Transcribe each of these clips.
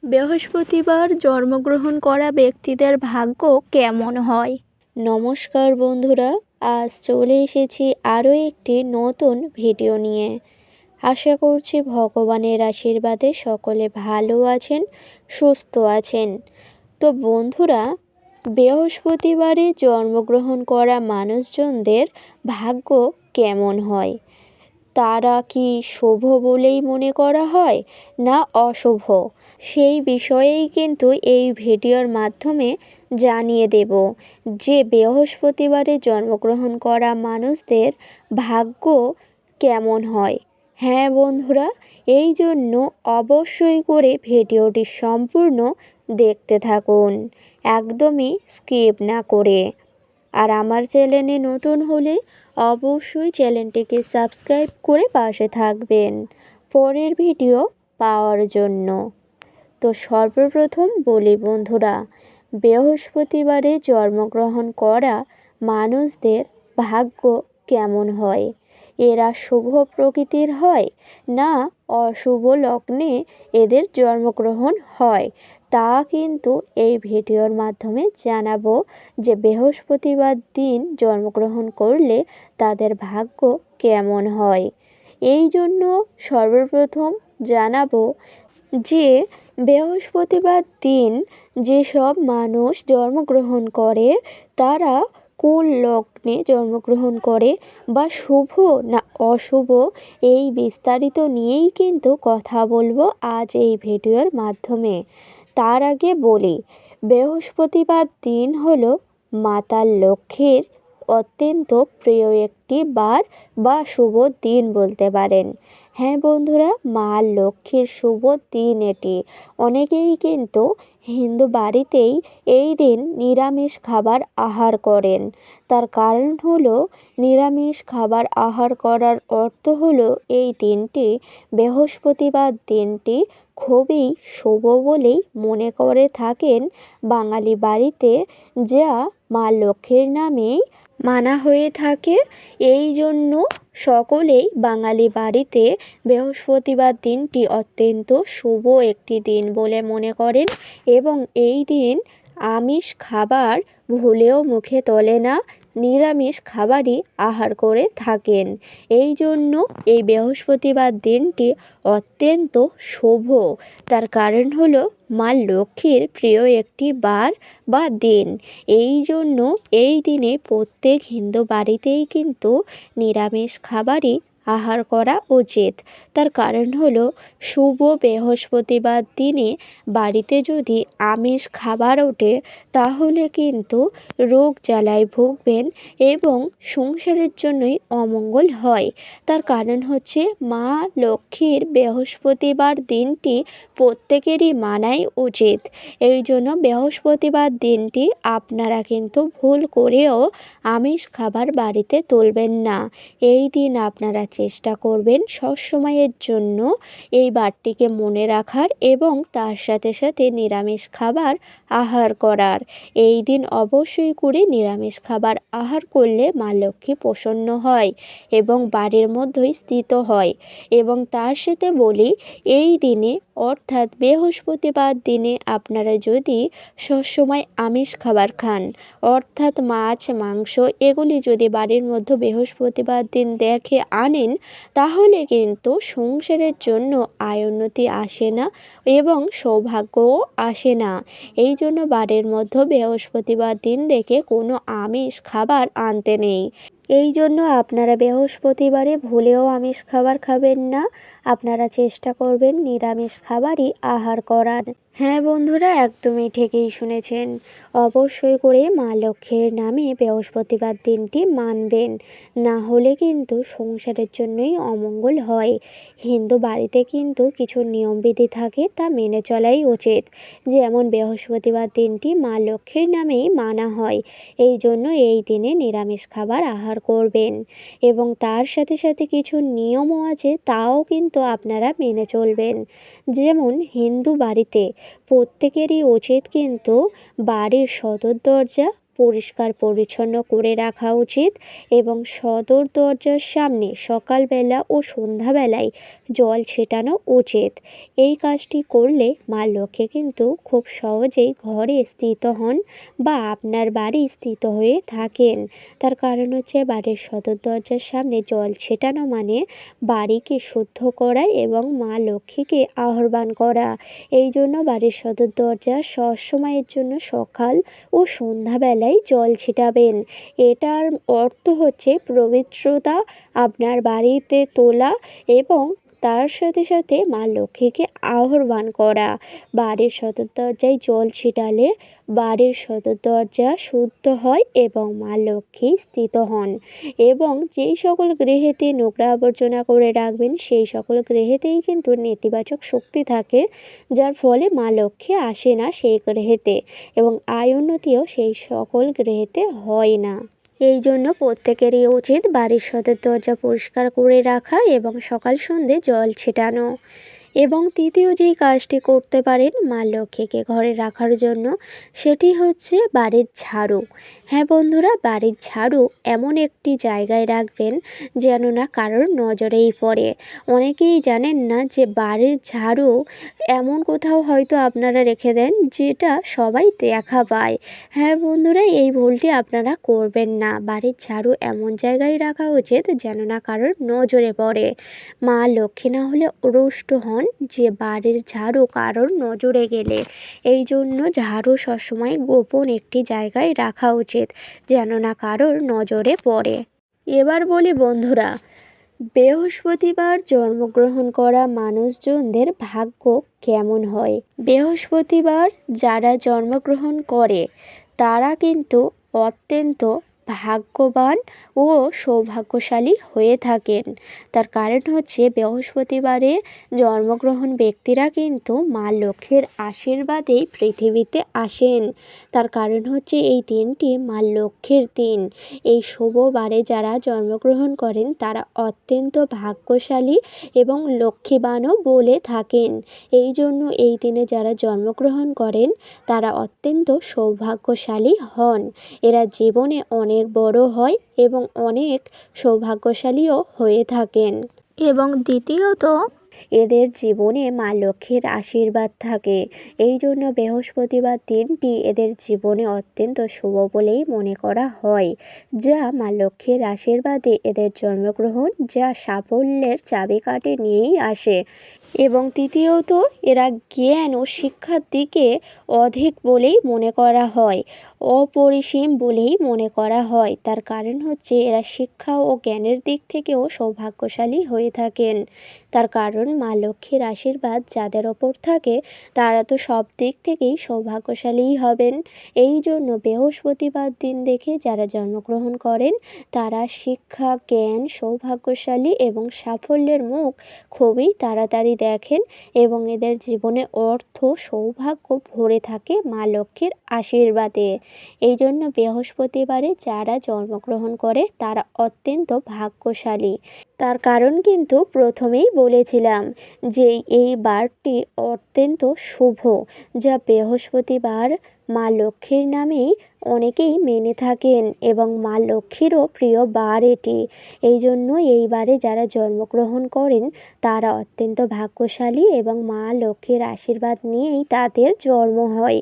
বৃহস্পতিবার জন্মগ্রহণ করা ব্যক্তিদের ভাগ্য কেমন হয়? নমস্কার বন্ধুরা, আজ চলে এসেছি আরও একটি নতুন ভিডিও নিয়ে। আশা করছি ভগবানের আশীর্বাদে সকলে ভালো আছেন, সুস্থ আছেন। তো বন্ধুরা, বৃহস্পতিবারে জন্মগ্রহণ করা মানুষজনদের ভাগ্য কেমন হয়? তারা কি শুভ বলেই মনে করা হয় না অশুভ? সেই বিষয়েই কিন্তু এই ভিডিওর মাধ্যমে জানিয়ে দেব যে বৃহস্পতিবারে জন্মগ্রহণ করা মানুষদের ভাগ্য কেমন হয়। হ্যাঁ বন্ধুরা, এই জন্য অবশ্যই করে ভিডিওটি সম্পূর্ণ দেখতে থাকুন, একদমই স্কিপ না করে। আর আমার চ্যানেলে নতুন হলে অবশ্যই চ্যানেলটিকে সাবস্ক্রাইব করে পাশে থাকবেন পরের ভিডিও পাওয়ার জন্য। তো সর্বপ্রথম বলি বন্ধুরা, বৃহস্পতিবারে জন্মগ্রহণ করা মানুষদের ভাগ্য কেমন হয়? এরা শুভ প্রকৃতির হয় না অশুভ লগ্নে এদের জন্মগ্রহণ হয়? তা কিন্তু এই ভিডিওর মাধ্যমে জানাবো যে বৃহস্পতিবার দিন জন্মগ্রহণ করলে তাদের ভাগ্য কেমন হয়। এই জন্য সর্বপ্রথম জানাবো যে বৃহস্পতিবার দিন যেসব মানুষ জন্মগ্রহণ করে তারা কোন লগ্নে জন্মগ্রহণ করে বা শুভ না অশুভ, এই বিস্তারিত নিয়েই কিন্তু কথা বলবো আজ এই ভিডিওর মাধ্যমে। তার আগে বলি, বৃহস্পতিবার দিন হলো মাতা লক্ষ্মীর অত্যন্ত প্রিয় একটি বার বা শুভ দিন বলতে পারেন। হ্যাঁ বন্ধুরা, মা লক্ষ্মীর শুভ দিন এটি। অনেকেই কিন্তু হিন্দু বাড়িতেই এই দিন নিরামিষ খাবার আহার করেন। তার কারণ হলো, নিরামিষ খাবার আহার করার অর্থ হলো এই দিনটি, বৃহস্পতিবার দিনটি খুবই শুভ বলেই মনে করে থাকেন বাঙালি বাড়িতে, যা মা লক্ষ্মীর নামেই মানা হয়ে থাকে। এই জন্য সকলেই বাঙালি বাড়িতে বৃহস্পতিবার দিনটি অত্যন্ত শুভ একটি দিন বলে মনে করেন এবং এই দিন আমিষ খাবার ভুলেও মুখে তোলে না, নিরামিষ খাবারই আহার করে থাকেন। এই জন্য এই বৃহস্পতিবার দিনটি অত্যন্ত শুভ। তার কারণ হলো মা লক্ষ্মীর প্রিয় একটি বার বা দিন। এই জন্য এই দিনে প্রত্যেক হিন্দু বাড়িতেই কিন্তু নিরামিষ খাবারই আহার করা উচিত। তার কারণ হলো, শুভ বৃহস্পতিবার দিনে বাড়িতে যদি আমিষ খাবার ওঠে তাহলে কিন্তু রোগ জ্বালায় ভুগবেন এবং সংসারের জন্যই অমঙ্গল হয়। তার কারণ হচ্ছে, মা লক্ষ্মীর বৃহস্পতিবার দিনটি প্রত্যেকেরই মানাই উচিত। এই জন্য বৃহস্পতিবার দিনটি আপনারা কিন্তু ভুল করেও আমিষ খাবার বাড়িতে তুলবেন না। এই দিন আপনারা চেষ্টা করবেন সবসময়ের জন্য এই বারটিকে মনে রাখার এবং তার সাথে সাথে নিরামিষ খাবার আহার করার। এই দিন অবশ্যই করে নিরামিষ খাবার আহার করলে মা লক্ষ্মী প্রসন্ন হয় এবং বাড়ির মধ্যেই স্থিত হয়। এবং তার সাথে বলি, এই দিনে অর্থাৎ বৃহস্পতিবার দিনে আপনারা যদি সবসময় আমিষ খাবার খান, অর্থাৎ মাছ মাংস এগুলি যদি বাড়ির মধ্যে বৃহস্পতিবার দিন দেখে আনেন, তাহলে কিন্তু সংসারের জন্য আয় উন্নতি আসে না এবং সৌভাগ্যও আসে না। এই জন্য বাড়ির মধ্যে বৃহস্পতিবার দিন দেখে কোনো আমিষ খাবার আনতে নেই। এই জন্য আপনারা বৃহস্পতিবারে ভুলেও আমিষ খাবার খাবেন না, আপনারা চেষ্টা করবেন নিরামিষ খাবারই আহার করার। হ্যাঁ বন্ধুরা, একদমই ঠিকই শুনেছেন। অবশ্যই করে মা লক্ষ্মীর নামে বৃহস্পতিবার দিনটি মানবেন, না হলে কিন্তু সংসারের জন্যই অমঙ্গল হয়। হিন্দু বাড়িতে কিন্তু কিছু নিয়মবিধি থাকে, তা মেনে চলাই উচিত। যেমন বৃহস্পতিবার দিনটি মা লক্ষ্মীর নামেই মানা হয়, এই জন্য এই দিনে নিরামিষ খাবার আহার করবেন এবং তার সাথে সাথে কিছু নিয়মও আছে, তাও কিন্তু আপনারা মেনে চলবেন। যেমন হিন্দু বাড়িতে প্রত্যেকেরই উচিত কিন্তু বাড়ির সদর দরজা পরিষ্কার পরিচ্ছন্ন করে রাখা উচিত এবং সদর দরজার সামনে সকালবেলা ও সন্ধ্যাবেলায় জল ছেটানো উচিত। এই কাজটি করলে মা লক্ষ্মী কিন্তু খুব সহজেই ঘরে স্থিত হন বা আপনার বাড়ি স্থিত হয়ে থাকেন। তার কারণ হচ্ছে বাড়ির সদর দরজার সামনে জল ছেটানো মানে বাড়িকে শুদ্ধ করা এবং মা লক্ষ্মীকে আহ্বান করা। এই জন্য বাড়ির সদর দরজা সবসময়ের জন্য সকাল ও সন্ধ্যাবেলায় জল ছিটাবেন। এটার অর্থ হচ্ছে পবিত্রতা আপনার বাড়িতে তোলা এবং তার সাথে সাথে মা লক্ষ্মীকে আহ্বান করা। বাড়ির সদর দরজায় জল ছিটালে বাড়ির সদর দরজা শুদ্ধ হয় এবং মা লক্ষ্মী স্থিত হন। এবং যেই সকল গৃহেতে নোংরা আবর্জনা করে রাখবেন সেই সকল গৃহেতেই কিন্তু নেতিবাচক শক্তি থাকে, যার ফলে মা লক্ষ্মী আসে না সেই গৃহেতে এবং আয় উন্নতিও সেই সকল গৃহেতে হয় না। এই জন্য প্রত্যেকেরই উচিত বাড়ির সদর দরজা পরিষ্কার করে রাখা এবং সকাল সন্ধ্যে জল ছেটানো। এবং তৃতীয় যেই কাজটি করতে পারেন মা লক্ষ্মীকে ঘরে রাখার জন্য, সেটি হচ্ছে বাড়ির ঝাড়ু। হ্যাঁ বন্ধুরা, বাড়ির ঝাড়ু এমন একটি জায়গায় রাখবেন যেন না কারোর নজরেই পড়ে। অনেকেই জানেন না যে বাড়ির ঝাড়ু এমন কোথাও হয়তো আপনারা রেখে দেন যেটা সবাই দেখা পায়। হ্যাঁ বন্ধুরা, এই ভুলটি আপনারা করবেন না। বাড়ির ঝাড়ু এমন জায়গায় রাখা উচিত যেন না কারোর নজরে পড়ে। মা লক্ষ্মী না হলে রুষ্ট হন যে বাড়ির ঝাড়ু কারোর নজরে গেলে। এই জন্য ঝাড়ু সবসময় গোপন একটি জায়গায় রাখা উচিত যেন না কারোর নজরে পড়ে। এবার বলি বন্ধুরা, বৃহস্পতিবার জন্মগ্রহণ করা মানুষজনদের ভাগ্য কেমন হয়। বৃহস্পতিবার যারা জন্মগ্রহণ করে তারা কিন্তু অত্যন্ত ভাগ্যবান ও সৌভাগ্যশালী হয়ে থাকেন। তার কারণ হচ্ছে বৃহস্পতিবারে জন্মগ্রহণ ব্যক্তিরা কিন্তু মা লক্ষ্মীর আশীর্বাদেই পৃথিবীতে আসেন। তার কারণ হচ্ছে এই দিনটি মা লক্ষ্মীর দিন। এই শুভবারে যারা জন্মগ্রহণ করেন তারা অত্যন্ত ভাগ্যশালী এবং লক্ষ্মীবানও বলে থাকেন। এই জন্য এই দিনে যারা জন্মগ্রহণ করেন তারা অত্যন্ত সৌভাগ্যশালী হন। এরা জীবনে অনেক বড় হয় এবং অনেক সৌভাগ্যশালীও হয়ে থাকেন। এবং দ্বিতীয়ত এদের জীবনে মা লক্ষ্মীর আশীর্বাদ থাকে। এই জন্য বৃহস্পতিবার দিনটি এদের জীবনে অত্যন্ত শুভ বলেই মনে করা হয়, যা মা লক্ষ্মীর আশীর্বাদে এদের জন্মগ্রহণ যা সাফল্যের চাবিকাঠি নিয়েই আসে। এবং তৃতীয়ত এরা জ্ঞান ও শিক্ষার দিকে অধিক বলেই মনে করা হয়, অপরিসীম বলেই মনে করা হয়। তার কারণ হচ্ছে এরা শিক্ষা ও জ্ঞানের দিক থেকেও সৌভাগ্যশালী হয়ে থাকেন। তার কারণ মা লক্ষ্মীর আশীর্বাদ যাদের ওপর থাকে তারা তো সব দিক থেকেই সৌভাগ্যশালীই হবেন। এই জন্য বৃহস্পতিবার দিন দেখে যারা জন্মগ্রহণ করেন তারা শিক্ষা, জ্ঞান, সৌভাগ্যশালী এবং সাফল্যের মুখ খুবই তাড়াতাড়ি দেখেন এবং এদের জীবনে অর্থ, সৌভাগ্য ভরে থাকে মা লক্ষ্মীর আশীর্বাদে। এই জন্য বৃহস্পতিবারে যারা জন্মগ্রহণ করে তারা অত্যন্ত ভাগ্যশালী। তার কারণ কিন্তু প্রথমেই বলেছিলাম যে এই বারটি অত্যন্ত শুভ, যা বৃহস্পতিবার মা লক্ষ্মীর নামেই অনেকেই মেনে থাকেন এবং মা লক্ষ্মীরও প্রিয় বার এটি। এই জন্য এই বারে যারা জন্মগ্রহণ করেন তারা অত্যন্ত ভাগ্যশালী এবং মা লক্ষ্মীর আশীর্বাদ নিয়েই তাদের জন্ম হয়।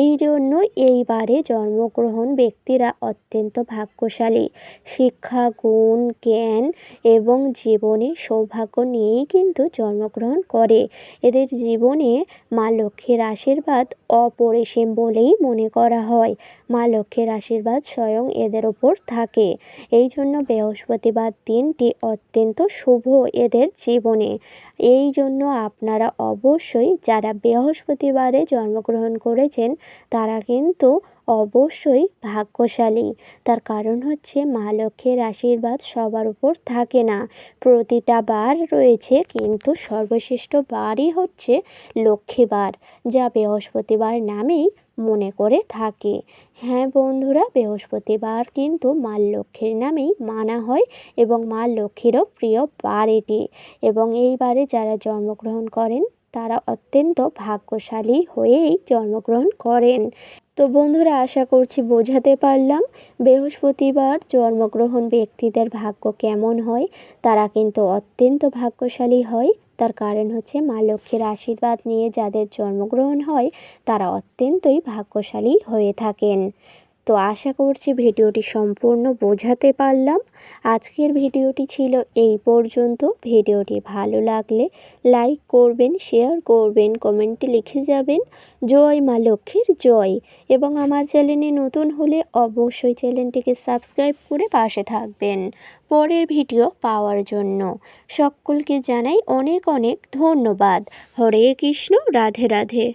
এই জন্য এই বারে জন্মগ্রহণ ব্যক্তিরা অত্যন্ত ভাগ্যশালী। শিক্ষা, গুণ, জ্ঞান এবং জীবনে সৌভাগ্য নিয়েই কিন্তু জন্মগ্রহণ করে। এদের জীবনে মা লক্ষ্মীর আশীর্বাদ অপরিসীম বলেই মনে করা হয়। মা লক্ষ্মীর আশীর্বাদ স্বয়ং এদের ওপর থাকে। এই জন্য বৃহস্পতিবার দিনটি অত্যন্ত শুভ এদের জীবনে। এই জন্য আপনারা অবশ্যই যারা বৃহস্পতিবারে জন্মগ্রহণ করেছেন তারা কিন্তু অবশ্যই ভাগ্যশালী। তার কারণ হচ্ছে মা লক্ষ্মীর আশীর্বাদ সবার উপর থাকে না। প্রতিটা বার রয়েছে কিন্তু সর্বশ্রেষ্ঠ বারই হচ্ছে লক্ষ্মীবার, যা বৃহস্পতিবার নামেই মনে করে থাকে। হ্যাঁ বন্ধুরা, বৃহস্পতিবার কিন্তু মা লক্ষ্মীর নামেই মানা হয় এবং মা লক্ষ্মীরও প্রিয় বার এটি। এবং এই বারে যারা জন্মগ্রহণ করেন তারা অত্যন্ত ভাগ্যশালী হয়েই জন্মগ্রহণ করেন। তো বন্ধুরা, আশা করছি বোঝাতে পারলাম। বৃহস্পতিবার জন্মগ্রহণ ব্যক্তিদের ভাগ্য কেমন হয়। তারা কিন্তু অত্যন্ত ভাগ্যশালী হয়। তার কারণ হচ্ছে মা লক্ষ্মীর আশীর্বাদ নিয়ে যাদের জন্মগ্রহণ হয় তারা অত্যন্তই ভাগ্যশালী হয়ে থাকেন। তো আশা করছি ভিডিওটি সম্পূর্ণ বোঝাতে পারলাম। আজকের ভিডিওটি ছিল এই পর্যন্ত। ভিডিওটি ভালো লাগলে লাইক করবেন, শেয়ার করবেন, কমেন্টে লিখে যাবেন জয় মা লক্ষ্মীর জয়। এবং আমার চ্যানেলে নতুন হলে অবশ্যই চ্যানেলটিকে সাবস্ক্রাইব করে পাশে থাকবেন পরের ভিডিও পাওয়ার জন্য। সকলকে জানাই অনেক অনেক ধন্যবাদ। হরে কৃষ্ণ, রাধে রাধে।